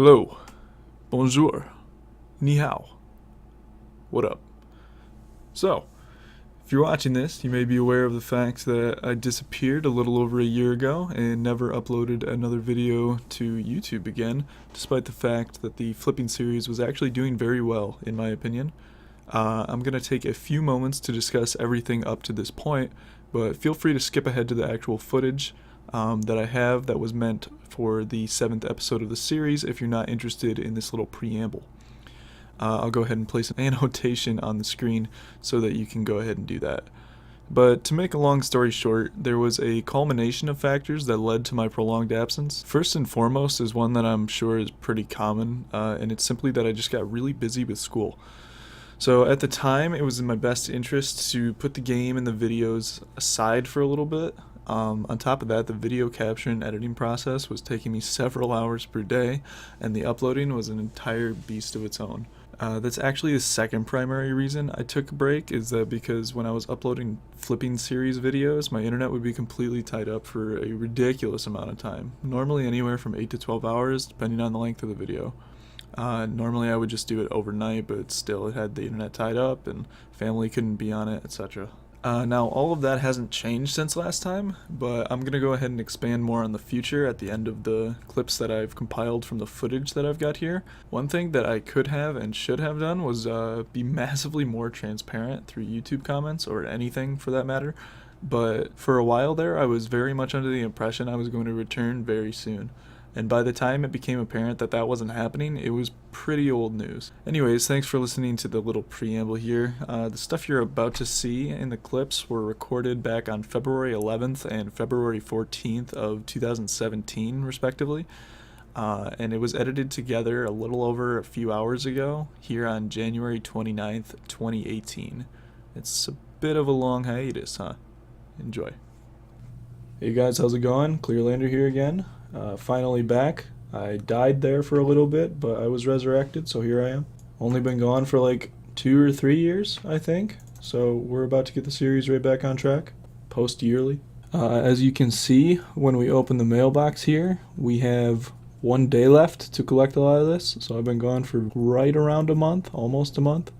Hello, bonjour, ni hao, what up? So, if you're watching this, you may be aware of the fact that I disappeared a little over a year ago and never uploaded another video to YouTube again, despite the fact that the flipping series was actually doing very well, in my opinion. I'm going to take a few moments to discuss everything up to this point, but feel free to skip ahead to the actual footage that I have that was meant for the 7th episode of the series if you're not interested in this little preamble. I'll go ahead and place an annotation on the screen so that you can go ahead and do that. But to make a long story short, there was a culmination of factors that led to my prolonged absence. First and foremost is one that I'm sure is pretty common, and it's simply that I just got really busy with school. So at the time, it was in my best interest to put the game and the videos aside for a little bit. On top of that, the video capture and editing process was taking me several hours per day, and the uploading was an entire beast of its own. That's actually the second primary reason I took a break, is that because when I was uploading flipping series videos, my internet would be completely tied up for a ridiculous amount of time. Normally anywhere from 8 to 12 hours, depending on the length of the video. Normally I would just do it overnight, but still it had the internet tied up and family couldn't be on it, etc. Now all of that hasn't changed since last time, but I'm going to go ahead and expand more on the future at the end of the clips that I've compiled from the footage that I've got here. One thing that I could have and should have done was be massively more transparent through YouTube comments, or anything for that matter, but for a while there I was very much under the impression I was going to return very soon. And by the time it became apparent that that wasn't happening, it was pretty old news. Anyways, thanks for listening to the little preamble here. The stuff you're about to see in the clips were recorded back on February 11th and February 14th of 2017, respectively. And it was edited together a little over a few hours ago, here on January 29th, 2018. It's a bit of a long hiatus, huh? Enjoy. Hey guys, how's it going? Clearlander here again. Finally back. I died there for a little bit, but I was resurrected, so here I am. Only been gone for like 2 or 3 years, I think. So we're about to get the series right back on track, post-yearly. As you can see, when we open the mailbox here, we have 1 day left to collect a lot of this. So I've been gone for right around a month, almost a month.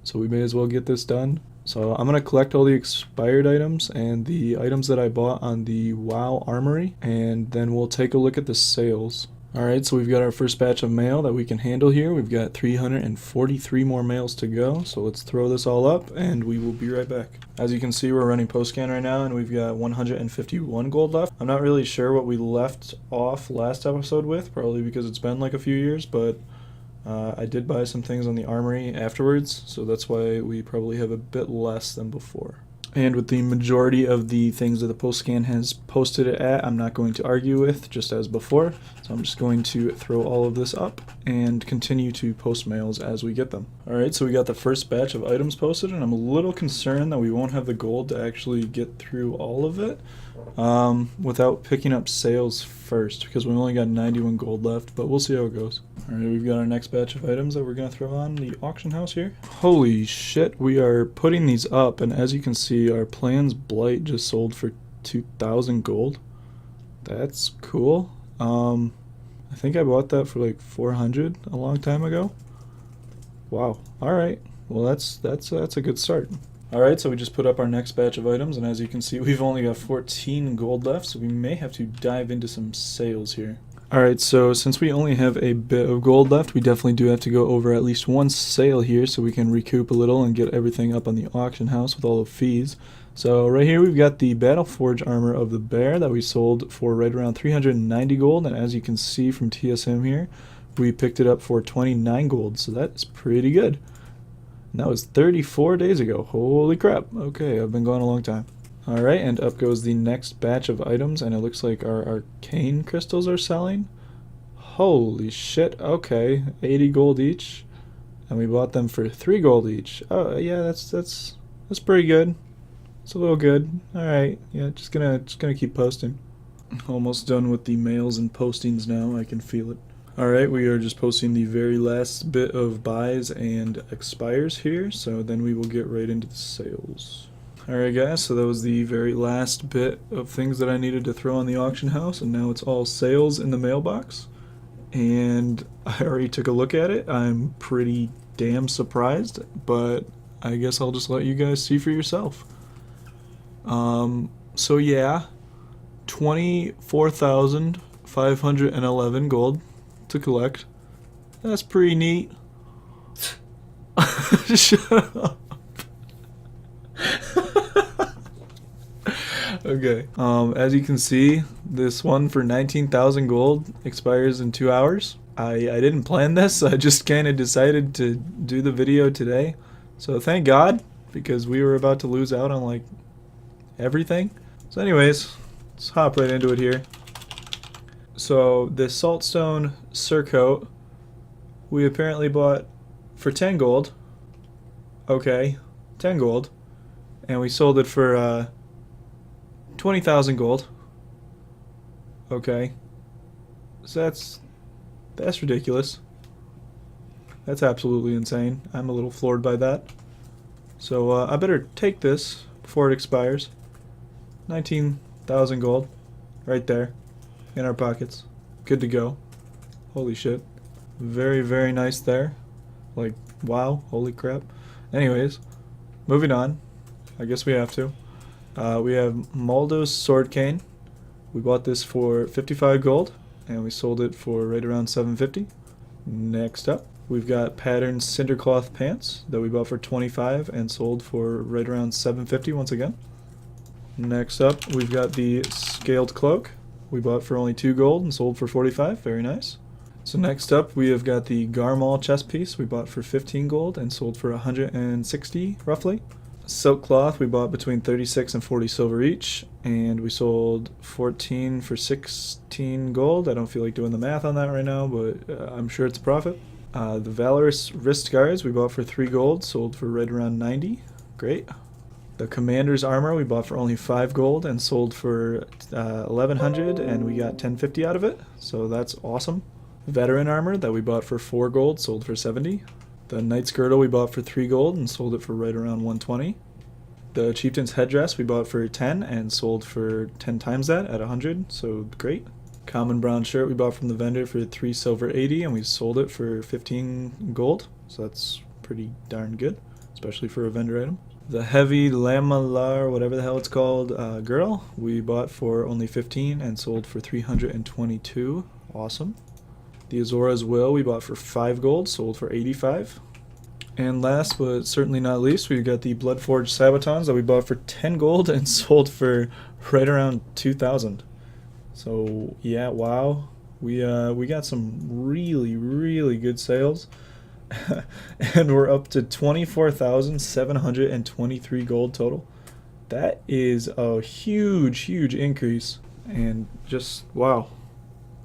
So we may as well get this done. So I'm going to collect all the expired items and the items that I bought on the WoW Armory, and then we'll take a look at the sales. Alright, so we've got our first batch of mail that we can handle here. We've got 343 more mails to go, so let's throw this all up and we will be right back. As you can see, we're running post scan right now and we've got 151 gold left. I'm not really sure what we left off last episode with, probably because it's been like a few years, but I did buy some things on the Armory afterwards, so that's why we probably have a bit less than before. And with the majority of the things that the post scan has posted it at, I'm not going to argue with, just as before. So I'm just going to throw all of this up and continue to post mails as we get them. Alright, so we got the first batch of items posted, and I'm a little concerned that we won't have the gold to actually get through all of it without picking up sales first, because we only got 91 gold left, but we'll see how it goes. Alright, we've got our next batch of items that we're going to throw on the auction house here. Holy shit, we are putting these up, and as you can see, our Plan's Blight just sold for 2,000 gold. That's cool. I think I bought that for like 400 a long time ago. Wow. Alright, well that's a good start. Alright, so we just put up our next batch of items, and as you can see, we've only got 14 gold left, so we may have to dive into some sales here. Alright, so since we only have a bit of gold left, we definitely do have to go over at least one sale here so we can recoup a little and get everything up on the auction house with all the fees. So right here we've got the Battleforge armor of the bear that we sold for right around 390 gold, and as you can see from TSM here, we picked it up for 29 gold, so that's pretty good. And that was 34 days ago. Holy crap. Okay, I've been gone a long time. Alright, and up goes the next batch of items, and it looks like our arcane crystals are selling. Holy shit, okay. 80 gold each. And we bought them for 3 gold each. Oh yeah, that's pretty good. It's a little good. Alright, yeah, just gonna keep posting. Almost done with the mails and postings now, I can feel it. Alright, we are just posting the very last bit of buys and expires here, so then we will get right into the sales. Alright guys, so that was the very last bit of things that I needed to throw on the auction house, and now it's all sales in the mailbox. and I already took a look at it. I'm pretty damn surprised, but I guess I'll just let you guys see for yourself. So yeah, 24,511 gold to collect. That's pretty neat. Shut up. Okay. As you can see, this one for 19,000 gold expires in 2 hours. I didn't plan this. I just kind of decided to do the video today. So thank God, because we were about to lose out on like everything. So anyways, let's hop right into it here. So this saltstone surcoat we apparently bought for 10 gold. Okay, 10 gold. And we sold it for 20,000 gold. Okay. So that's ridiculous. That's absolutely insane. I'm a little floored by that. So I better take this before it expires. 19,000 gold right there in our pockets. Good to go. Holy shit. Very, very nice there. Like, wow, holy crap. Anyways, moving on. I guess we have to. We have Maldo's Sword Cane. We bought this for 55 gold, and we sold it for right around 750. Next up, we've got Patterned Cindercloth Pants that we bought for 25 and sold for right around 750 once again. Next up, we've got the Scaled Cloak. We bought for only 2 gold and sold for 45. Very nice. So next up, we have got the Garmal chest piece. We bought for 15 gold and sold for 160 roughly. Silk cloth we bought between 36 and 40 silver each, and we sold 14 for 16 gold. I don't feel like doing the math on that right now, but I'm sure it's a profit. The Valorous wrist guards we bought for 3 gold, sold for right around 90. Great. The Commander's armor we bought for only 5 gold and sold for 1100, and we got 1050 out of it, so that's awesome. Veteran armor that we bought for 4 gold, sold for 70. The Knight's Girdle we bought for 3 gold and sold it for right around 120. The Chieftain's Headdress we bought for 10 and sold for 10 times that at 100, so great. Common brown shirt we bought from the vendor for 3 silver 80 and we sold it for 15 gold, so that's pretty darn good, especially for a vendor item. The Heavy Lamalar, whatever the hell it's called, girdle we bought for only 15 and sold for 322. Awesome. The Azora's Will we bought for 5 gold, sold for 85. And last but certainly not least, we got the Bloodforged Sabatons that we bought for 10 gold and sold for right around 2,000. So yeah, wow. We got some really, really good sales. And we're up to 24,723 gold total. That is a huge, huge increase. And just, wow.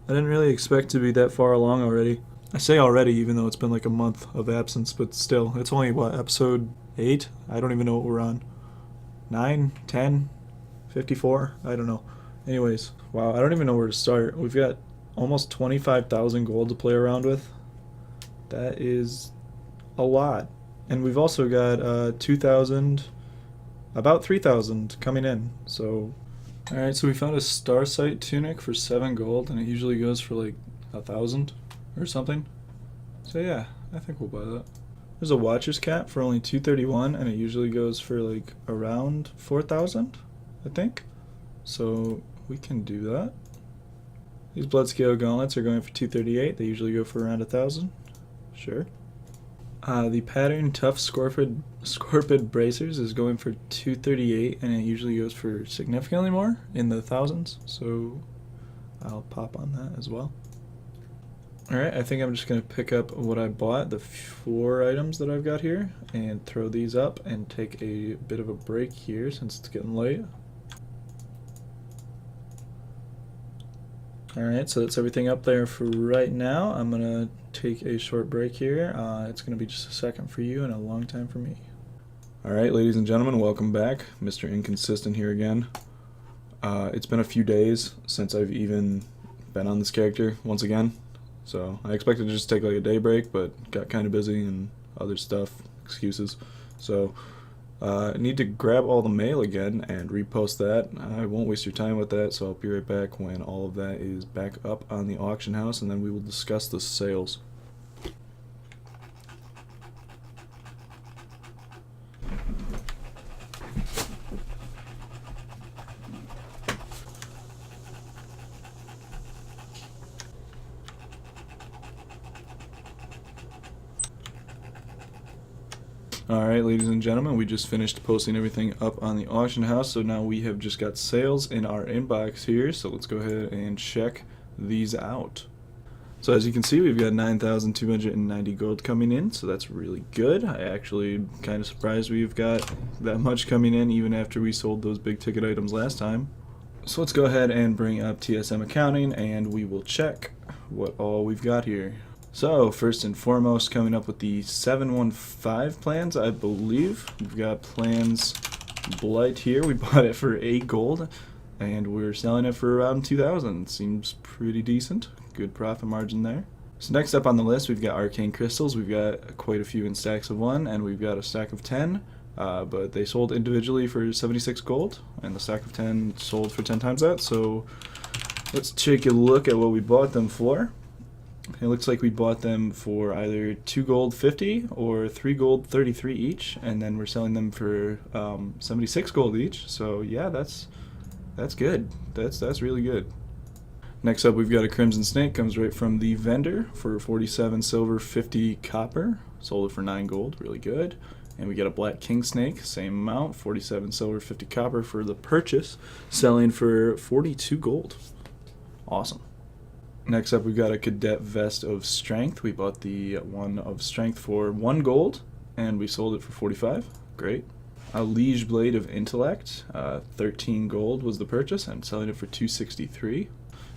I didn't really expect to be that far along already. I say already, even though it's been like a month of absence, but still, it's only, what, episode 8? I don't even know what we're on. 9? 10? 54? I don't know. Anyways, wow, I don't even know where to start. We've got almost 25,000 gold to play around with. That is a lot. And we've also got 2,000, about 3,000 coming in, so... Alright, so we found a Starsight tunic for 7 gold, and it usually goes for like 1,000 or something. So yeah, I think we'll buy that. There's a Watcher's cap for only 231, and it usually goes for like around 4,000, I think. So we can do that. These Bloodscale gauntlets are going for 238. They usually go for around 1,000. Sure. The Pattern Tough Scorpid Bracers is going for 238, and it usually goes for significantly more, in the thousands, so I'll pop on that as well. Alright, I think I'm just going to pick up what I bought, the 4 items that I've got here, and throw these up and take a bit of a break here since it's getting late. Alright, so that's everything up there for right now. I'm going to take a short break here. It's going to be just a second for you and a long time for me. Alright, ladies and gentlemen, welcome back. Mr. Inconsistent here again. It's been a few days since I've even been on this character once again. So I expected to just take like a day break, but got kind of busy and other stuff, excuses. So I need to grab all the mail again and repost that. I won't waste your time with that, so I'll be right back when all of that is back up on the auction house, and then we will discuss the sales. Alright, ladies and gentlemen, we just finished posting everything up on the auction house, so now we have just got sales in our inbox here, so let's go ahead and check these out. So as you can see, we've got 9,290 gold coming in, so that's really good. I actually kind of surprised we've got that much coming in even after we sold those big ticket items last time. So let's go ahead and bring up TSM accounting and we will check what all we've got here. So first and foremost, coming up with the 715 plans, I believe. We've got plans Blight here. We bought it for 8 gold and we're selling it for around 2,000. Seems pretty decent. Good profit margin there. So next up on the list, we've got Arcane Crystals. We've got quite a few in stacks of 1 and we've got a stack of 10. But they sold individually for 76 gold and the stack of 10 sold for 10 times that. So let's take a look at what we bought them for. It looks like we bought them for either 2 gold 50 or 3 gold 33 each, and then we're selling them for 76 gold each. So yeah, that's good. That's really good. Next up, we've got a Crimson Snake. Comes right from the vendor for 47 silver, 50 copper. Sold it for 9 gold. Really good. And we got a Black King Snake, same amount, 47 silver, 50 copper for the purchase, selling for 42 gold. Awesome. Next up, we've got a Cadet Vest of Strength. We bought the one of Strength for 1 gold, and we sold it for 45. Great. A Liege Blade of Intellect, 13 gold was the purchase, and selling it for 263.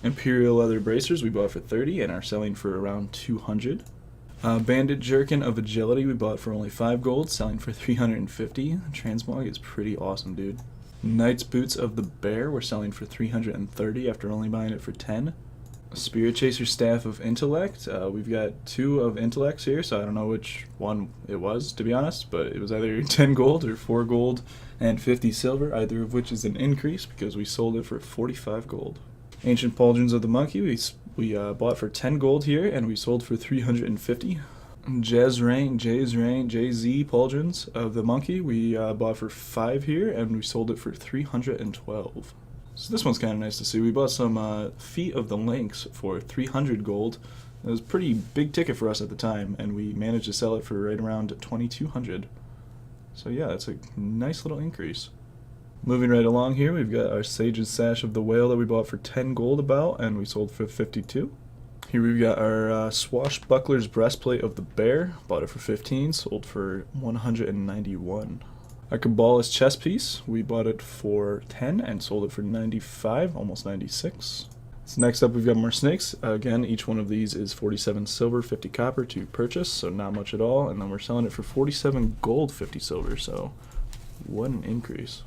Imperial Leather Bracers we bought for 30, and are selling for around 200. Bandit Jerkin of Agility we bought for only 5 gold, selling for 350. Transmog is pretty awesome, dude. Knight's Boots of the Bear we're selling for 330 after only buying it for 10. Spirit Chaser Staff of Intellect. We've got 2 of Intellects here, so I don't know which one it was, to be honest, but it was either 10 gold or 4 gold and 50 silver, either of which is an increase because we sold it for 45 gold. Ancient Pauldrons of the Monkey we bought for 10 gold here, and we sold for 350. JZ Pauldrons of the Monkey we bought for 5 here, and we sold it for 312. So this one's kind of nice to see. We bought some Feet of the Lynx for 300 gold. It was a pretty big ticket for us at the time, and we managed to sell it for right around 2,200. So yeah, that's a nice little increase. Moving right along here, we've got our Sage's Sash of the Whale that we bought for 10 gold about, and we sold for 52. Here we've got our Swashbuckler's Breastplate of the Bear. Bought it for 15, sold for 191. Our Cabalist chest piece, we bought it for 10 and sold it for 95, almost 96. So next up we've got more snakes. Again, each one of these is 47 silver, 50 copper to purchase, so not much at all. And then we're selling it for 47 gold, 50 silver, so what an increase.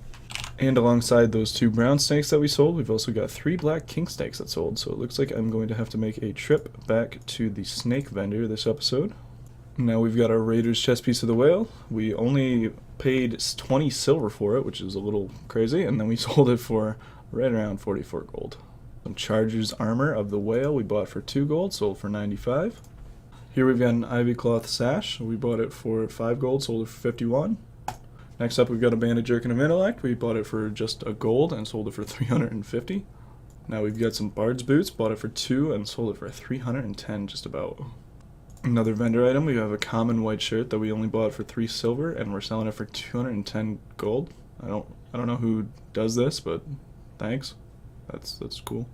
And alongside those 2 brown snakes that we sold, we've also got 3 black king snakes that sold. So it looks like I'm going to have to make a trip back to the snake vendor this episode. Now we've got our Raiders chest piece of the whale. We only paid 20 silver for it, which is a little crazy, and then we sold it for right around 44 gold. Some Charger's armor of the whale we bought for 2 gold, sold for 95. Here we've got an Ivy Cloth sash. We bought it for 5 gold, sold it for 51. Next up we've got a Bandit Jerkin of Intellect. We bought it for just a gold and sold it for 350. Now we've got some Bard's boots, bought it for 2 and sold it for 310 just about. Another vendor item, we have a common white shirt that we only bought for 3 silver and we're selling it for 210 gold. I don't know who does this, but thanks. That's cool.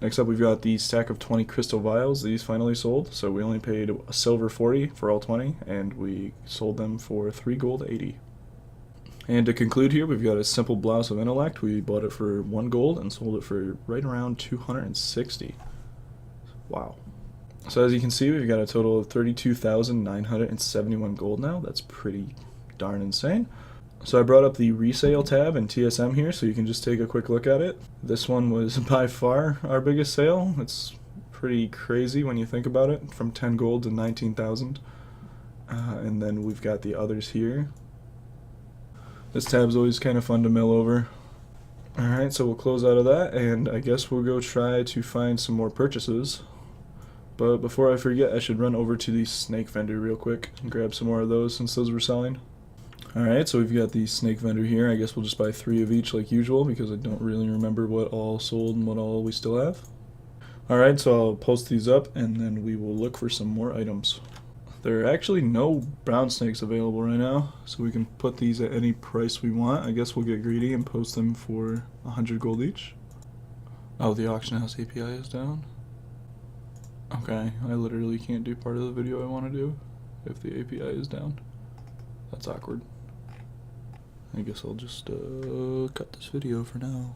Next up we've got the stack of 20 crystal vials. These finally sold, so we only paid a silver 40 for all 20 and we sold them for 3 gold 80. And to conclude here, we've got a simple blouse of Intellect. We bought it for 1 gold and sold it for right around 260. Wow. So as you can see, we've got a total of 32,971 gold now. That's pretty darn insane. So I brought up the resale tab in TSM here, so you can just take a quick look at it. This one was by far our biggest sale. It's pretty crazy when you think about it, from 10 gold to 19,000. And then we've got the others here. This tab's always kind of fun to mill over. Alright, so we'll close out of that, and I guess we'll go try to find some more purchases. But before I forget, I should run over to the snake vendor real quick and grab some more of those since those were selling. Alright, so we've got the snake vendor here. I guess we'll just buy 3 of each like usual because I don't really remember what all sold and what all we still have. Alright, so I'll post these up and then we will look for some more items. There are actually no brown snakes available right now, so we can put these at any price we want. I guess we'll get greedy and post them for 100 gold each. Oh, the auction house API is down? Okay, I literally can't do part of the video I want to do if the API is down. That's awkward. I guess I'll just cut this video for now.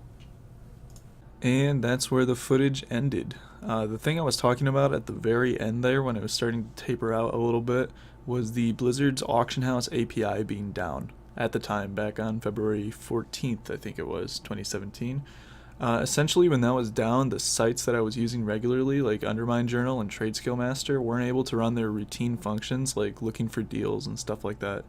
And that's where the footage ended. The thing I was talking about at the very end there when it was starting to taper out a little bit was the Blizzard's auction house API being down at the time, back on February 14th, I think it was, 2017. Essentially when that was down, the sites that I was using regularly, like Undermine Journal and TradeSkillMaster, weren't able to run their routine functions like looking for deals and stuff like that.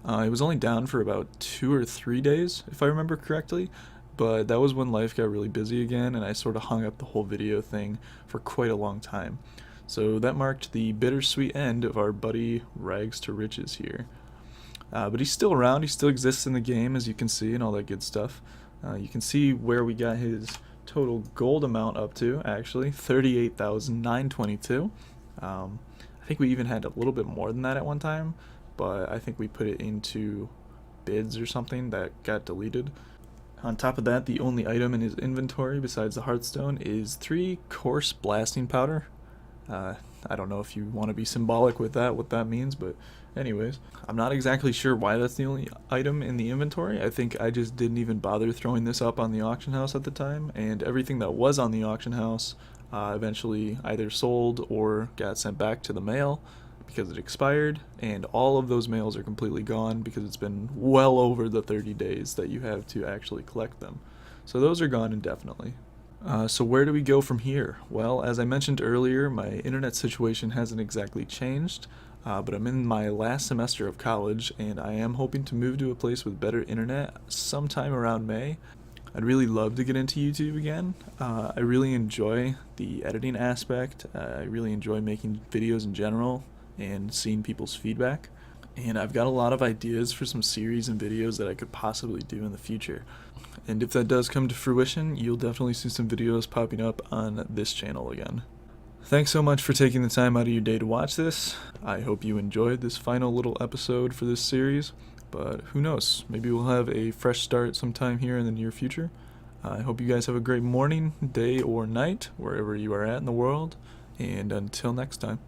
It was only down for about 2 or 3 days, if I remember correctly. But that was when life got really busy again, and I sort of hung up the whole video thing for quite a long time. So that marked the bittersweet end of our buddy Rags to Riches here. But he's still around, he still exists in the game, as you can see, and all that good stuff. You can see where we got his total gold amount up to, actually, 38,922. I think we even had a little bit more than that at one time, but I think we put it into bids or something that got deleted. On top of that, the only item in his inventory besides the Hearthstone is 3 coarse blasting powder. I don't know if you want to be symbolic with that, what that means, but anyways. I'm not exactly sure why that's the only item in the inventory. I think I just didn't even bother throwing this up on the auction house at the time, and everything that was on the auction house eventually either sold or got sent back to the mail because it expired, and all of those mails are completely gone because it's been well over the 30 days that you have to actually collect them. So those are gone indefinitely. So where do we go from here? Well, as I mentioned earlier, my internet situation hasn't exactly changed, but I'm in my last semester of college, and I am hoping to move to a place with better internet sometime around May. I'd really love to get into YouTube again. I really enjoy the editing aspect. I really enjoy making videos in general and seeing people's feedback, and I've got a lot of ideas for some series and videos that I could possibly do in the future. And if that does come to fruition, you'll definitely see some videos popping up on this channel again. Thanks so much for taking the time out of your day to watch this. I hope you enjoyed this final little episode for this series, but who knows, maybe we'll have a fresh start sometime here in the near future. I hope you guys have a great morning, day, or night, wherever you are at in the world, and until next time.